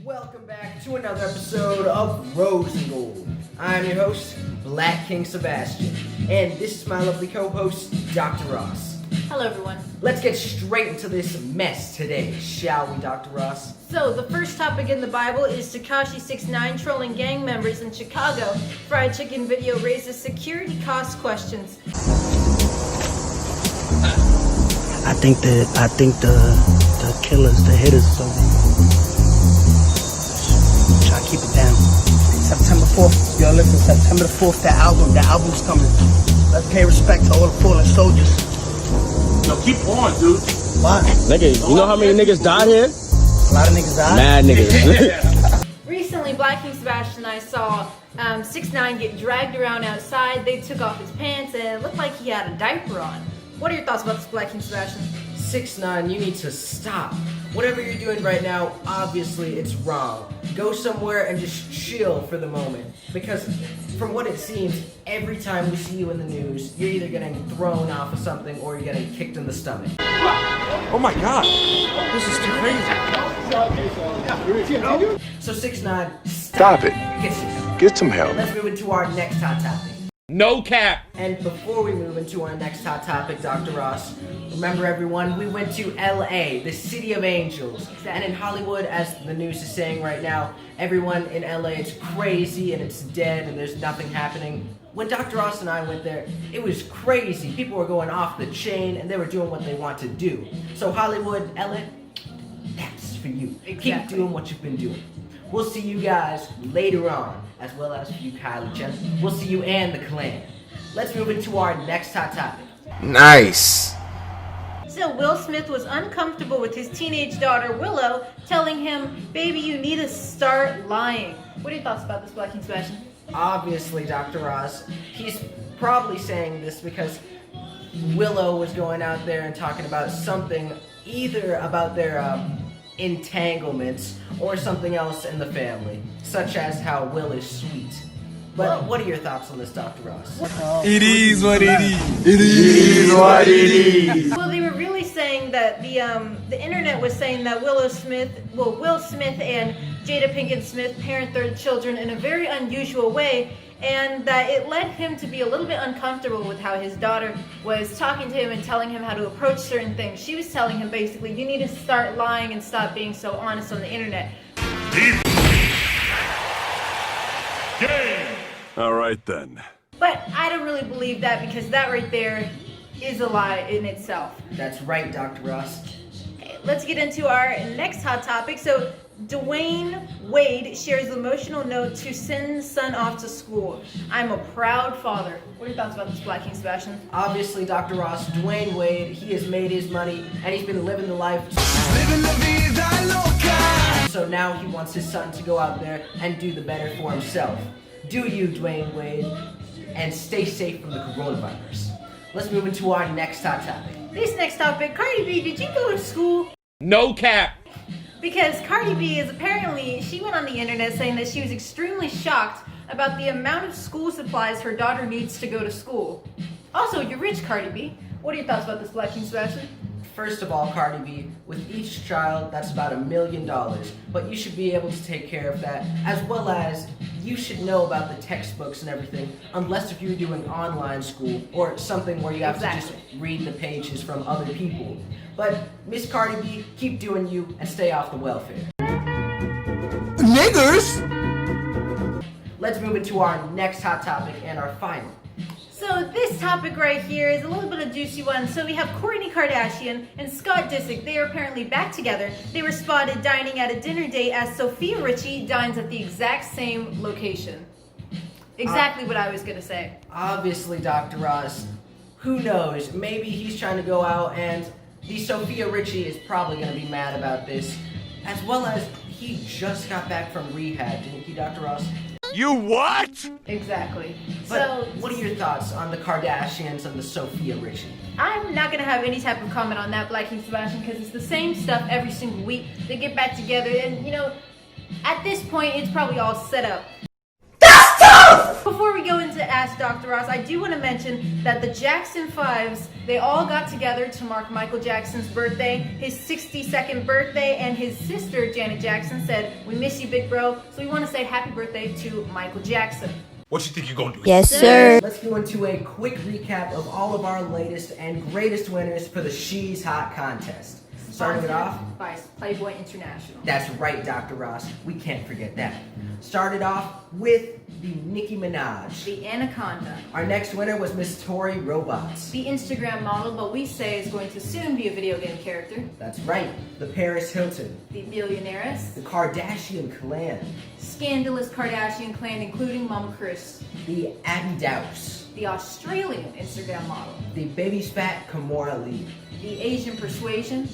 Welcome back to another episode of Rose and Gold. I'm your host, Black King Sebastian, and this is my lovely co-host, Dr. Ross. Hello, everyone. Let's get straight into this mess today, shall we, Dr. Ross? So, the first topic in the Bible is Tekashi 6ix9ine trolling gang members in Chicago. Fried chicken video raises security cost questions. I think the killers, the hitters, so try to keep it down. September 4th, yo, listen, September the 4th, the album's coming. Let's pay respect to all the fallen soldiers. Yo, keep on, dude. What? Nigga, you know how many niggas died here? A lot of niggas died. Mad niggas. Recently, Black King Sebastian and I saw 6ix9ine get dragged around outside. They took off his pants and it looked like he had a diaper on. What are your thoughts about this, Black King Sebastian? 6ix9ine, you need to stop. Whatever you're doing right now, obviously it's wrong. Go somewhere and just chill for the moment. Because from what it seems, every time we see you in the news, you're either getting thrown off of something or you're getting kicked in the stomach. Oh my god. This is too crazy. So 6ix9ine, Stop it. Get Get some help. Let's move into our next hot topic. No cap. And before we move into our next hot topic, Dr. Ross, remember everyone, we went to LA, the city of angels. And in Hollywood, as the news is saying right now, everyone in LA, it's crazy and it's dead and there's nothing happening. When Dr. Ross and I went there, it was crazy. People were going off the chain and they were doing what they want to do. So Hollywood, LA, that's for you. Exactly. Keep doing what you've been doing. We'll see you guys later on, as well as for you, Kylie Chen. We'll see you and the clan. Let's move into our next hot topic. Nice. So, Will Smith was uncomfortable with his teenage daughter, Willow, telling him, "Baby, you need to start lying." What are your thoughts about this, Black King Sebastian? Obviously, Dr. Ross, he's probably saying this because Willow was going out there and talking about something, either about their entanglements or something else in the family, such as how Will is sweet. But what are your thoughts on this, Dr. Ross? It is what it is. It is what it is. Well, they were really saying that the internet was saying that Will Smith and Jada Pinkett Smith parent their children in a very unusual way, and that it led him to be a little bit uncomfortable with how his daughter was talking to him and telling him how to approach certain things. She was telling him basically, you need to start lying and stop being so honest on the internet. All right then. But I don't really believe that, because that right there is a lie in itself. That's right, Dr. Ross. Okay, let's get into our next hot topic. So, Dwayne Wade shares an emotional note to send his son off to school. "I'm a proud father." What are your thoughts about this, Black King Sebastian? Obviously, Dr. Ross, Dwayne Wade, he has made his money and he's been living the life. So now he wants his son to go out there and do the better for himself. Do you, Dwayne Wade, and stay safe from the coronavirus. Let's move into our next hot topic. This next topic, Cardi B, did you go to school? No cap. Because Cardi B is apparently, she went on the internet saying that she was extremely shocked about the amount of school supplies her daughter needs to go to school. Also, you're rich, Cardi B. What are your thoughts about this, Black King Sebastian? First of all, Cardi B, with each child, that's about $1 million. But you should be able to take care of that, as well as you should know about the textbooks and everything, unless if you're doing online school or something where you have to just read the pages from other people. But Miss Cardi B, keep doing you and stay off the welfare. Niggers! Let's move into our next hot topic and our final. So this topic right here is a little bit of a juicy one. So we have Kourtney Kardashian and Scott Disick. They are apparently back together. They were spotted dining at a dinner date as Sophia Richie dines at the exact same location. Exactly what I was going to say. Obviously, Dr. Ross, who knows? Maybe he's trying to go out and the Sophia Richie is probably going to be mad about this, as well as he just got back from rehab, didn't he, Dr. Ross? You what? Exactly. But So what are your thoughts on the Kardashians and the Sophia Richie? I'm not going to have any type of comment on that, Black King Sebastian, because it's the same stuff every single week. They get back together and, at this point, it's probably all set up. That's tough! Before we go into Ask Dr. Ross, I do want to mention that the Jackson 5s, they all got together to mark Michael Jackson's birthday, his 62nd birthday, and his sister, Janet Jackson, said, "We miss you, big bro." So we want to say happy birthday to Michael Jackson. What you think you're gonna do? Yes, sir. Let's go into a quick recap of all of our latest and greatest winners for the She's Hot contest. Starting it off by Playboy International. That's right, Dr. Ross. We can't forget that. Started off with the Nicki Minaj. The Anaconda. Our next winner was Miss Tori Robots. The Instagram model, but we say is going to soon be a video game character. That's right, the Paris Hilton. The Billionaires. The Kardashian Clan. Scandalous Kardashian clan, including Mama Chris. The Abby Douse. The Australian Instagram model. The Baby's Fat Kimora Lee. The Asian Persuasion.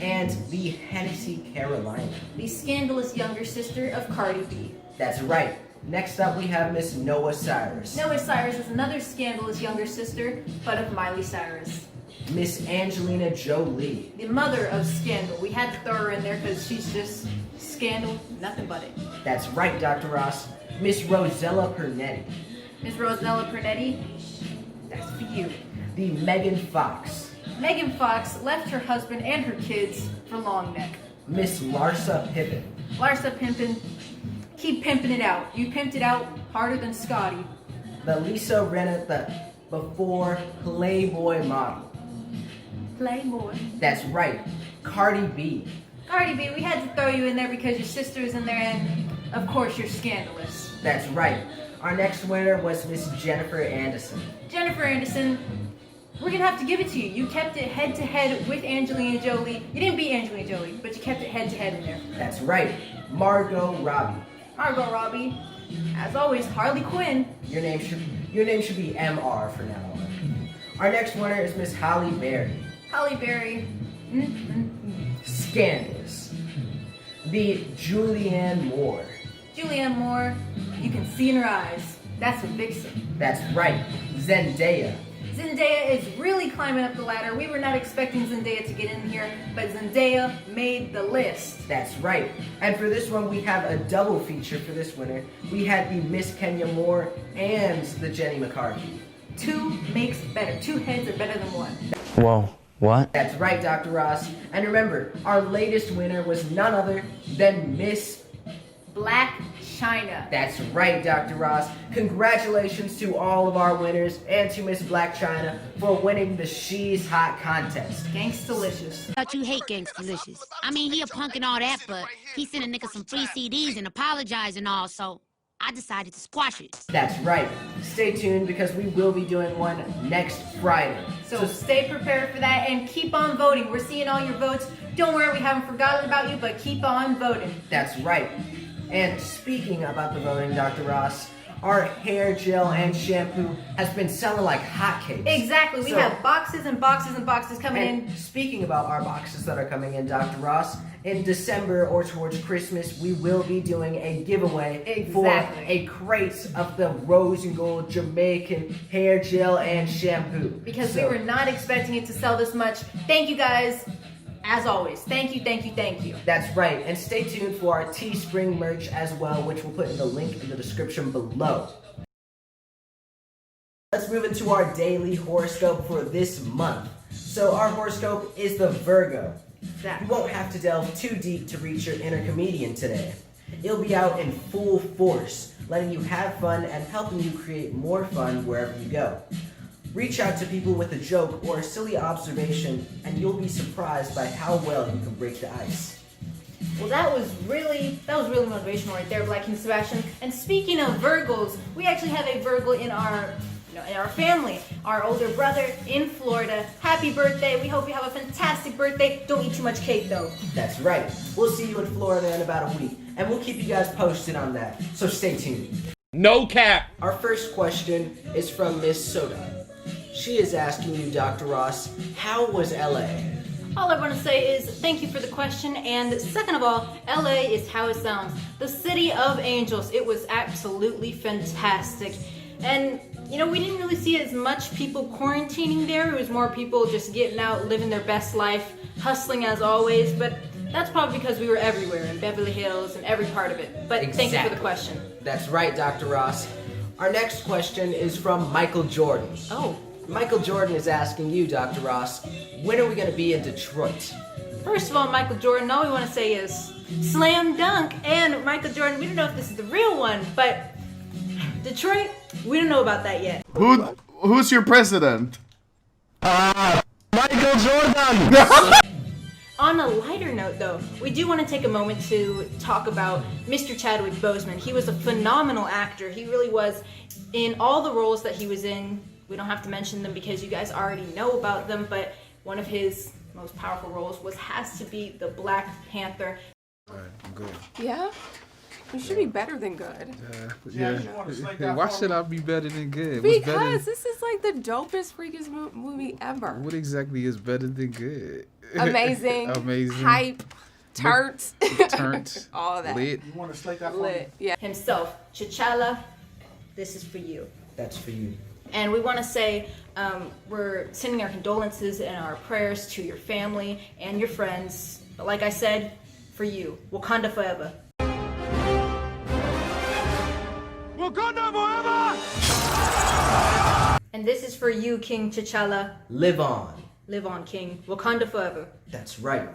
And the Hennessy Carolina. The scandalous younger sister of Cardi B. That's right. Next up we have Miss Noah Cyrus. Noah Cyrus is another scandalous younger sister, but of Miley Cyrus. Miss Angelina Jolie. The mother of scandal. We had to throw her in there because she's just scandal, nothing but it. That's right, Dr. Ross. Miss Rosella Pernetti. Miss Rosella Pernetti, that's for you. The Megan Fox. Megan Fox left her husband and her kids for Long Neck. Miss Larsa Pippen. Larsa Pimpin', keep pimping it out. You pimped it out harder than Scotty. The Lisa Rinna, the before Playboy model. Playboy. That's right, Cardi B. Cardi B, we had to throw you in there because your sister's in there and of course you're scandalous. That's right. Our next winner was Miss Jennifer Anderson. Jennifer Anderson, we're gonna have to give it to you. You kept it head to head with Angelina Jolie. You didn't beat Angelina Jolie, but you kept it head to head in there. That's right, Margot Robbie. Margot Robbie, as always, Harley Quinn. Your name should be MR for now on. Our next winner is Miss Halle Berry. Halle Berry. Scandalous. The Julianne Moore. Julianne Moore, you can see in her eyes. That's a vixen. That's right, Zendaya. Zendaya is really climbing up the ladder. We were not expecting Zendaya to get in here, but Zendaya made the list. That's right. And for this one, we have a double feature for this winner. We had the Miss Kenya Moore and the Jenny McCarthy. Two makes better. Two heads are better than one. Whoa, what? That's right, Dr. Ross. And remember, our latest winner was none other than Miss Black China. That's right, Dr. Ross. Congratulations to all of our winners and to Miss Black China for winning the She's Hot contest. Gangstalicious. Thought you hate Gangstalicious. I mean, he a punk and all that, but he sent a nigga some free CDs and apologized and all, so I decided to squash it. That's right. Stay tuned because we will be doing one next Friday. So stay prepared for that and keep on voting. We're seeing all your votes. Don't worry, we haven't forgotten about you, but keep on voting. That's right. And speaking about the voting, Dr. Ross, our hair gel and shampoo has been selling like hotcakes. Exactly. We have boxes and boxes and boxes coming in. Speaking about our boxes that are coming in, Dr. Ross, in December or towards Christmas, we will be doing a giveaway for a crate of the rose and gold Jamaican hair gel and shampoo. Because we were not expecting it to sell this much. Thank you guys. As always, thank you, thank you, thank you. That's right, and stay tuned for our Teespring merch as well, which we'll put in the link in the description below. Let's move into our daily horoscope for this month. So our horoscope is the Virgo. Exactly. You won't have to delve too deep to reach your inner comedian today. It'll be out in full force, letting you have fun and helping you create more fun wherever you go. Reach out to people with a joke or a silly observation, and you'll be surprised by how well you can break the ice. Well, that was really motivational right there, Black King Sebastian. And speaking of Virgos, we actually have a Virgo in our family. Our older brother in Florida. Happy birthday! We hope you have a fantastic birthday. Don't eat too much cake, though. That's right. We'll see you in Florida in about a week, and we'll keep you guys posted on that. So stay tuned. No cap. Our first question is from Miss Soda. She is asking you, Dr. Ross, how was LA? All I want to say is thank you for the question, and second of all, LA is how it sounds. The city of angels. It was absolutely fantastic. And, you know, we didn't really see as much people quarantining there. It was more people just getting out, living their best life, hustling as always, but that's probably because we were everywhere, in Beverly Hills and every part of it. But Thank you for the question. That's right, Dr. Ross. Our next question is from Michael Jordan. Oh, Michael Jordan is asking you, Dr. Ross, when are we going to be in Detroit? first of all, Michael Jordan, all we want to say is slam dunk. And Michael Jordan, we don't know if this is the real one, but Detroit, we don't know about that yet. Who's your president? Michael Jordan! On a lighter note, though, we do want to take a moment to talk about Mr. Chadwick Boseman. He was a phenomenal actor. He really was. In all the roles that he was in, we don't have to mention them because you guys already know about them, but one of his most powerful roles has to be the Black Panther. I'm good. Yeah? You should be better than good. Yeah. Why should I be better than good? What's better? Because this is like the dopest, freakiest movie ever. What exactly is better than good? Amazing. Amazing. Hype. Turnt. Turnt. All that. Lit. Lit. Yeah. Himself, T'Challa, this is for you. That's for you. And we want to say we're sending our condolences and our prayers to your family and your friends. But like I said, for you, Wakanda forever. Wakanda forever! And this is for you, King T'Challa. Live on. Live on, King. Wakanda forever. That's right.